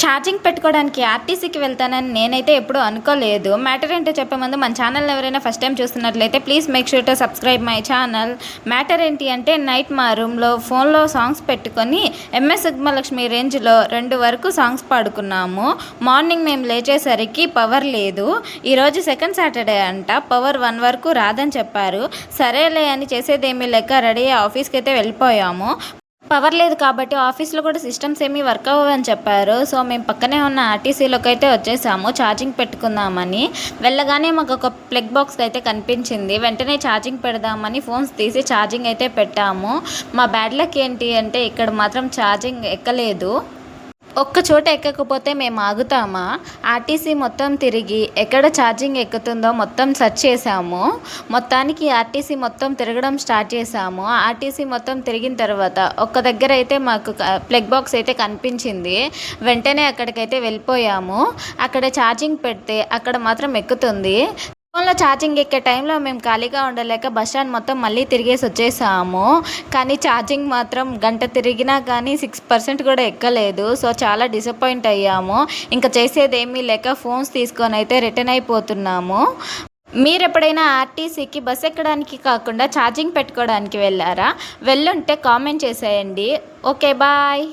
Charging పెట్టుకోవడానికి ఆర్టీసీకి వెళ్తానని నేనైతే ఎప్పుడూ అనుకోలేదు. మ్యాటర్ ఏంటో చెప్పే ముందు మన ఛానల్‌ని ఎవరైనా ఫస్ట్ టైం చూస్తున్నట్లయితే please make sure to subscribe my channel. Matter ఏంటి అంటే నైట్ మా రూమ్‌లో ఫోన్‌లో సాంగ్స్ పెట్టుకొని ఎంఎస్ సుబ్బలక్ష్మి రేంజ్‌లో 2 వరకు సాంగ్స్ పాడుకున్నాము. మార్నింగ్ మేము లేచేసరికి పవర్ లేదు. ఈరోజు సెకండ్ సాటర్డే అంట. పవర్ 1 వరకు రాదని చెప్పారు. సరేలే అని చేసేదేమీ లేక రెడీ అయ్యి ఆఫీస్‌కైతే వెళ్ళిపోయాము. పవర్ లేదు కాబట్టి ఆఫీస్లో కూడా సిస్టమ్స్ ఏమీ వర్క్ అవ్వవని చెప్పారు. సో మేము పక్కనే ఉన్న ఆర్టీసీలోకి అయితే వచ్చేసాము ఛార్జింగ్ పెట్టుకుందామని. వెళ్ళగానే మాకు ఒక ప్లగ్ బాక్స్ అయితే కనిపించింది. వెంటనే ఛార్జింగ్ పెడదామని ఫోన్స్ తీసి ఛార్జింగ్ అయితే పెట్టాము. మా బ్యాడ్ లక్ ఏంటి అంటే ఇక్కడ మాత్రం ఛార్జింగ్ ఎక్కలేదు. ఒక్క చోట ఎక్కకపోతే మేము ఆగుతామా? ఆర్టీసీ మొత్తం తిరిగి ఎక్కడ ఛార్జింగ్ ఎక్కుతుందో మొత్తం సెర్చ్ చేసాము. మొత్తానికి ఆర్టీసీ మొత్తం తిరగడం స్టార్ట్ చేసాము. ఆర్టీసీ మొత్తం తిరిగిన తర్వాత ఒక్క దగ్గర అయితే మాకు ప్లగ్ బాక్స్ అయితే కనిపించింది. వెంటనే అక్కడికైతే వెళ్ళిపోయాము. అక్కడ ఛార్జింగ్ పెడితే అక్కడ మాత్రం ఎక్కుతుంది. ఫోన్లో ఛార్జింగ్ ఎక్కే టైంలో మేము ఖాళీగా ఉండలేక బస్ స్టాండ్ మొత్తం మళ్ళీ తిరిగేసి వచ్చేసాము. కానీ ఛార్జింగ్ మాత్రం గంట తిరిగినా కానీ 6% కూడా ఎక్కలేదు. సో చాలా డిసప్పాయింట్ అయ్యాము. ఇంకా చేసేదేమీ లేక ఫోన్స్ తీసుకొని అయితే రిటర్న్ అయిపోతున్నాము. మీరు ఎప్పుడైనా ఆర్టీసీకి బస్ ఎక్కడానికి కాకుండా ఛార్జింగ్ పెట్టుకోవడానికి వెళ్ళారా? వెళ్ళుంటే కామెంట్ చేసేయండి. Okay bye.